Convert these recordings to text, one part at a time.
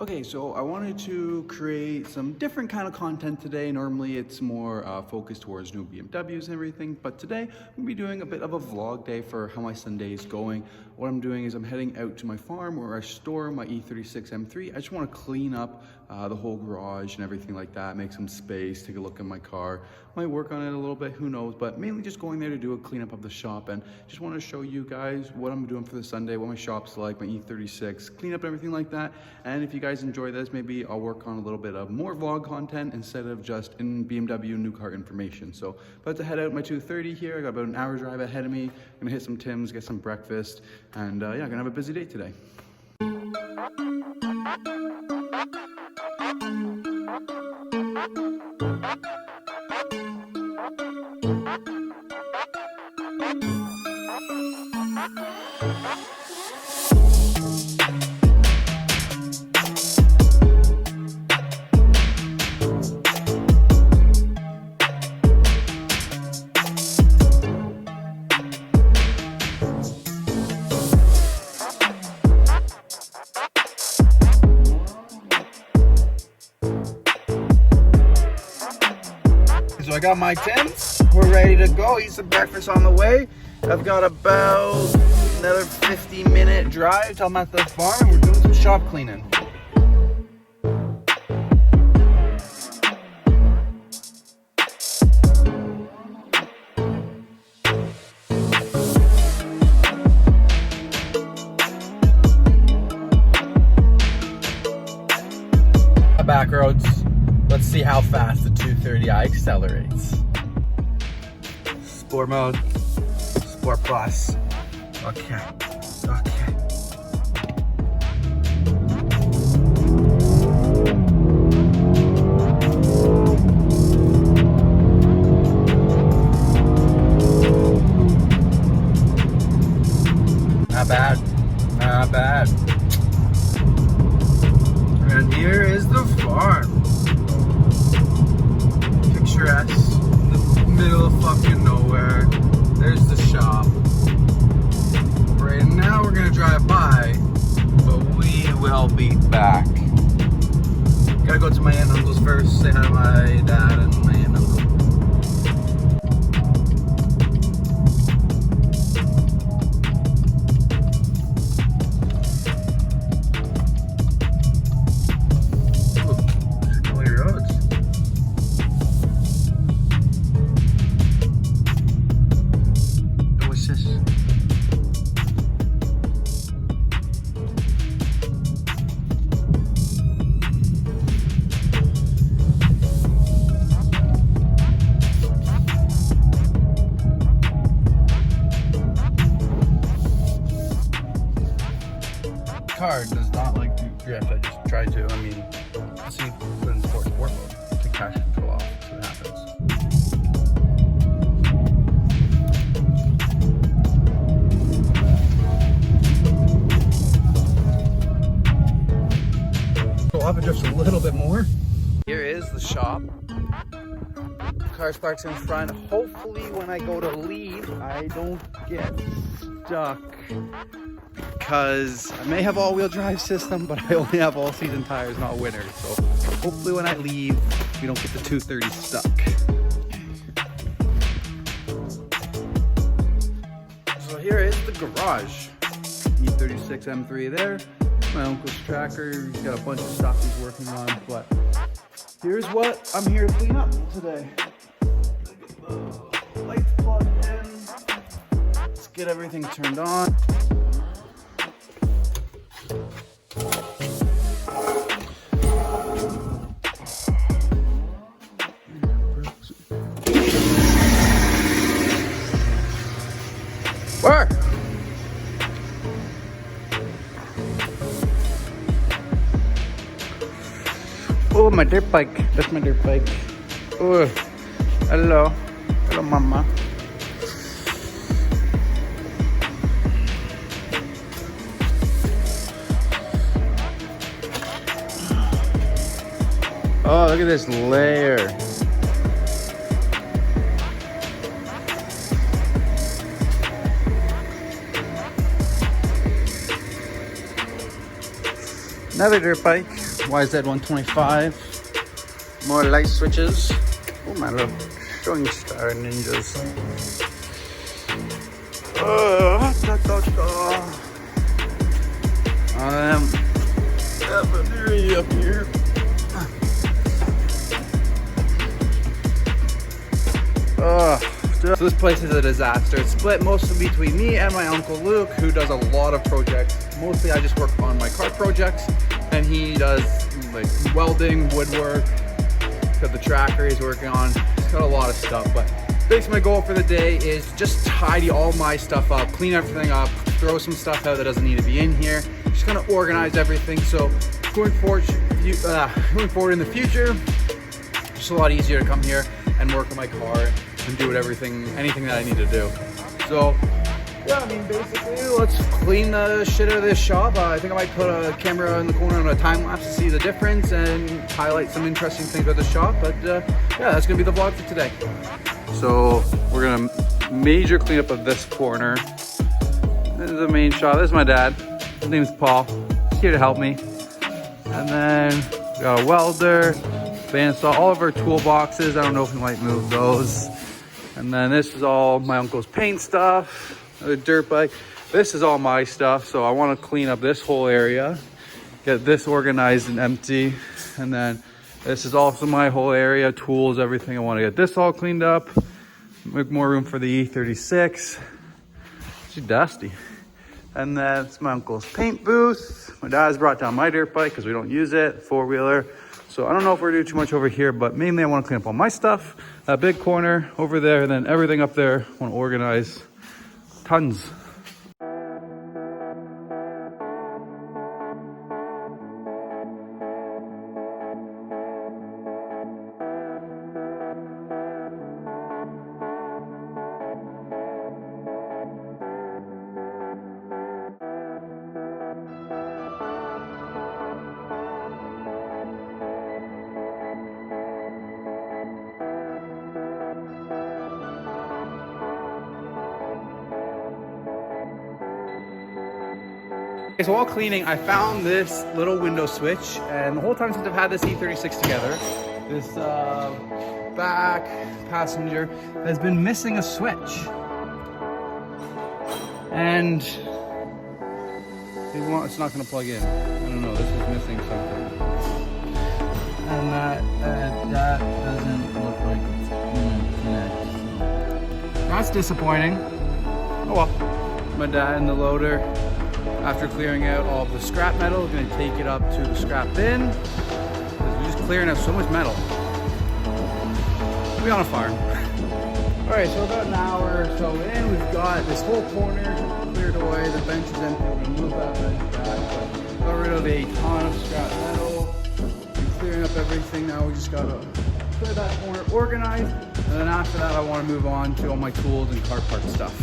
Okay, so I wanted to create some different kind of content today. Normally it's more focused towards new BMWs and everything, but today I'm gonna be doing a bit of a vlog day for how my Sunday is going. What I'm doing is I'm heading out to my farm where I store my E36 M3. I just want to clean up the whole garage and everything like that, make some space, take a look at my car. Might work on it a little bit, who knows, but mainly just going there to do a cleanup of the shop and just want to show you guys what I'm doing for the Sunday, what my shop's like, my E36, clean up everything like that. And if you guys enjoy this, maybe I'll work on a little bit of more vlog content instead of just in BMW new car information. So about to head out my 2:30 here. I got about an hour drive ahead of me. I'm gonna hit some Tim's, get some breakfast, and yeah, gonna have a busy day today. So I got my Tim's, we're ready to go, eat some breakfast on the way. I've got about another 50-minute drive till I'm at the farm and we're doing some shop cleaning. Back roads. Let's see how fast the 230i accelerates. Sport mode, Sport Plus. Okay, okay. Not bad, not bad. And here is the farm. Picturesque, in the middle of fucking nowhere. There's the shop. Right now we're gonna drive by, but we will be back. Gotta go to my aunt and uncle's first, say hi to my dad and my aunt and uncle. Car does not like to drift. I just tried to. I mean, let's see, put in sport mode. Take cash control off. See what happens. Go off it just a little bit more. Here is the shop. Car's parked in front. Hopefully, when I go to leave, I don't get stuck. Because I may have all-wheel drive system, but I only have all-season tires, not winter. So hopefully when I leave, we don't get the 230 stuck. So here is the garage. E36 M3 there. My uncle's tracker. He's got a bunch of stuff he's working on, but here's what I'm here to clean up today. The lights plugged in. Let's get everything turned on. Where? Oh, my dirt bike. That's my dirt bike. Oh, hello. Hello, mama. Oh, look at this layer. Another dirt bike. YZ125. More light switches. Oh, my little showing star ninjas. Cavalry up here. So this place is a disaster. It's split mostly between me and my uncle Luke, who does a lot of projects. Mostly I just work on my car projects, and he does like welding, woodwork, got the tracker he's working on. He's got a lot of stuff, but basically my goal for the day is just tidy all my stuff up, clean everything up, throw some stuff out that doesn't need to be in here, just kind of organize everything. So going forward in the future, it's just a lot easier to come here and work on my car and do anything that I need to do. So yeah, I mean, basically let's clean the shit out of this shop. I think I might put a camera in the corner on a time lapse to see the difference and highlight some interesting things about the shop. But yeah, that's gonna be the vlog for today. So we're gonna major cleanup of this corner. This is the main shop. This is my dad. His name's Paul. He's here to help me. And then we got a welder, bandsaw, all of our toolboxes. I don't know if we might move those. And then this is all my uncle's paint stuff, the dirt bike. This is all my stuff. So I want to clean up this whole area, get this organized and empty. And then this is also my whole area, tools, everything. I want to get this all cleaned up, make more room for the E36. It's dusty. And then it's my uncle's paint booth. My dad's brought down my dirt bike because we don't use it, four-wheeler. So I don't know if we're doing too much over here, but mainly I want to clean up all my stuff. That big corner over there, and then everything up there, I want to organize. Tons. So while cleaning, I found this little window switch, and the whole time since I've had this E36 together, this back passenger has been missing a switch. And it's not going to plug in. I don't know, this is missing something. And that doesn't look like it's going to connect. So that's disappointing. Oh well. My dad in the loader, after clearing out all of the scrap metal, we're going to take it up to the scrap bin because we're just clearing out so much metal. We'll be on a farm. Alright, so about an hour or so in, we've got this whole corner cleared away. The bench is empty. We're going to move that bench back. But got rid of a ton of scrap metal. We're clearing up everything now. We just got to clear that corner organized. And then after that, I want to move on to all my tools and car part stuff.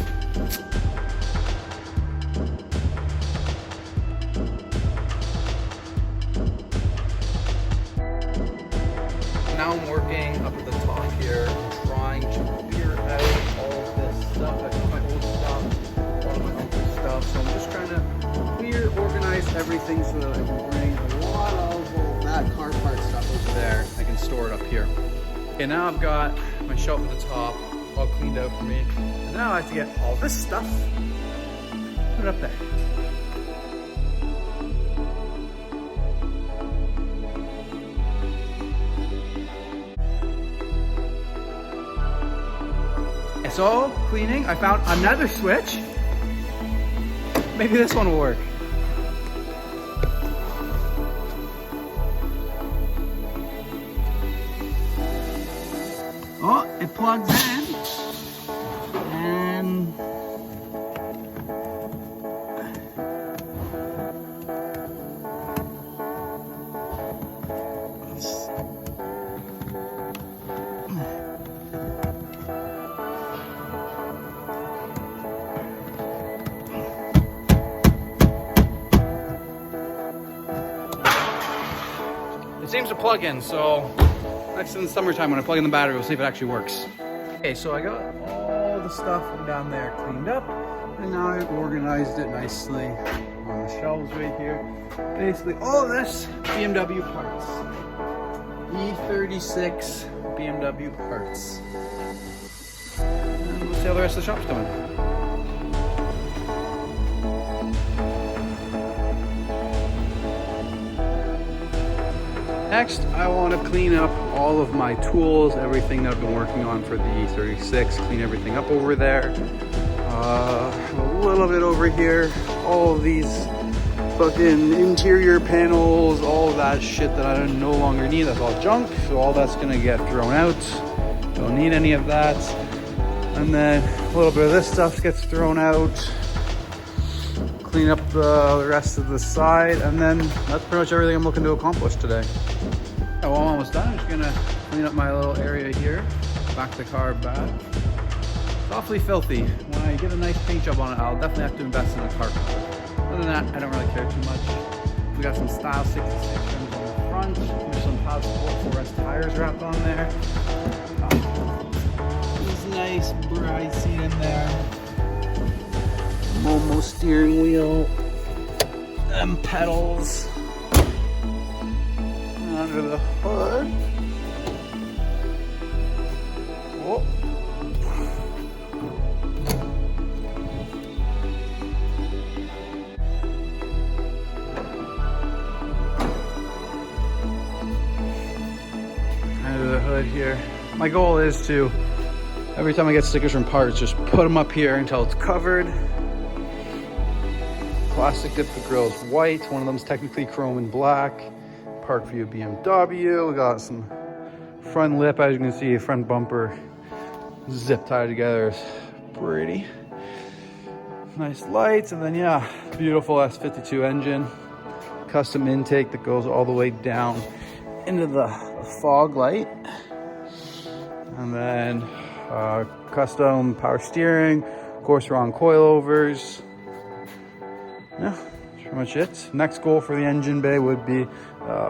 Now I'm working up at the top here, trying to clear out all of this stuff. I got my old stuff, all of my uncle's stuff. So I'm just trying to clear, organize everything so that I can bring a lot of that car part stuff over there. I can store it up here. Okay, now I've got my shelf at the top, all cleaned out for me. And now I have to get all this stuff, put it up there. So, cleaning, I found another switch. Maybe this one will work. Oh, it plugs in. And it seems to plug in, so next in the summertime when I plug in the battery, we'll see if it actually works. Okay, so I got all the stuff from down there cleaned up, and now I've organized it nicely on the shelves right here. Basically all this BMW parts. E36 BMW parts. And we'll see how the rest of the shop's doing. Next, I want to clean up all of my tools, everything that I've been working on for the E36, clean everything up over there. A little bit over here, all of these fucking interior panels, all of that shit that I no longer need, that's all junk, so all that's gonna get thrown out. Don't need any of that. And then a little bit of this stuff gets thrown out. Clean up the rest of the side, and then that's pretty much everything I'm looking to accomplish today. Well, I'm almost done. I'm just gonna clean up my little area here, back the car back. It's awfully filthy. When I get a nice paint job on it, I'll definitely have to invest in a car color. Other than that, I don't really care too much. We got some Style 66 trims on the front. There's some Power Sport 4S tires wrapped on there. This nice bright seat in there. Momo steering wheel. Them pedals. Under the hood. Oh. Under the hood here. My goal is to, every time I get stickers from parts, just put them up here until it's covered. Plastic dip the grill is white. One of them is technically chrome and black. Park view BMW. We got some front lip, as you can see, front bumper zip tied together. It's pretty nice lights, and then yeah, beautiful S52 engine, custom intake that goes all the way down into the fog light, and then custom power steering, of course, wrong coilovers. Yeah, that's pretty much it. Next goal for the engine bay would be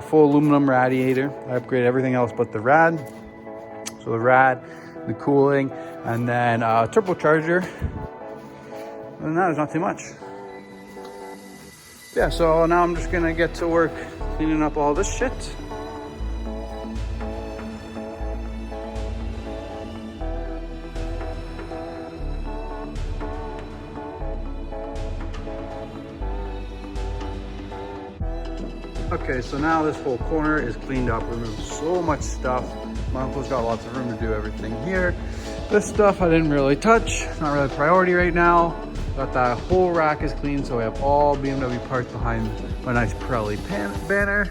full aluminum radiator. I upgraded everything else but the rad. So the rad, the cooling, and then turbocharger. Other than that, there's not too much. Yeah, so now I'm just gonna get to work cleaning up all this shit. Okay, so now this whole corner is cleaned up, removed so much stuff. My uncle's got lots of room to do everything here. This stuff I didn't really touch, not really a priority right now. Got that whole rack is clean, so we have all BMW parts behind my nice Pirelli banner.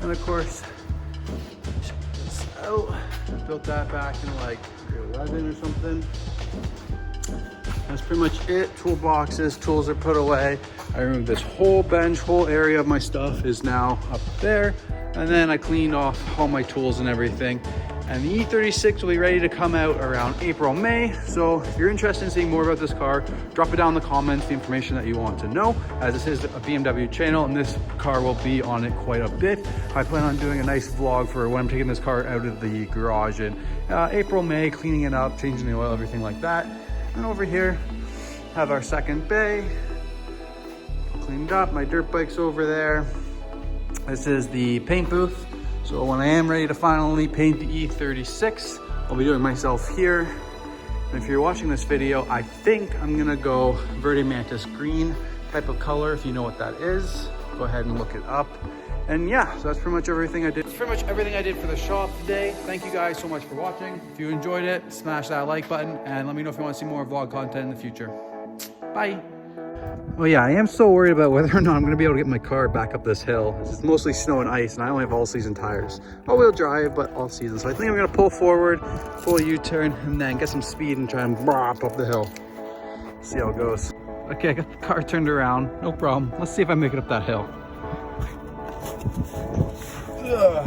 And of course, check this out. I built that back in like 11 or something. That's pretty much it. Toolboxes, tools are put away. I removed this whole bench, whole area of my stuff is now up there. And then I cleaned off all my tools and everything. And the E36 will be ready to come out around April, May. So if you're interested in seeing more about this car, drop it down in the comments, the information that you want to know, as this is a BMW channel and this car will be on it quite a bit. I plan on doing a nice vlog for when I'm taking this car out of the garage in April, May, cleaning it up, changing the oil, everything like that. And over here, have our second bay. Cleaned up, my dirt bike's over there. This is the paint booth. So when I am ready to finally paint the E36, I'll be doing myself here. And if you're watching this video, I think I'm gonna go Verde Mantis green type of color. If you know what that is, go ahead and look it up. And yeah, so that's pretty much everything I did. That's pretty much everything I did for the shop today. Thank you guys so much for watching. If you enjoyed it, smash that like button and let me know if you want to see more vlog content in the future. Bye. Well, yeah, I am so worried about whether or not I'm going to be able to get my car back up this hill. It's mostly snow and ice, and I only have all-season tires. All-wheel drive, but all-season. So I think I'm going to pull forward, pull a U-turn, and then get some speed and try and brop up the hill. See how it goes. Okay, I got the car turned around. No problem. Let's see if I make it up that hill. So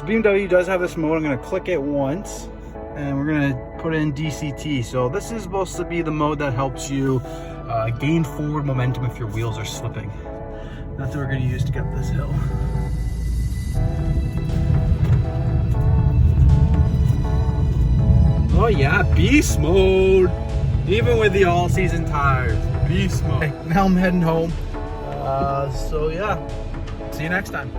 BMW does have this mode. I'm going to click it once. And we're gonna put in DCT. So this is supposed to be the mode that helps you gain forward momentum if your wheels are slipping. That's what we're gonna use to get up this hill. Oh yeah, beast mode. Even with the all-season tires. Beast mode. Now I'm heading home. So yeah, see you next time.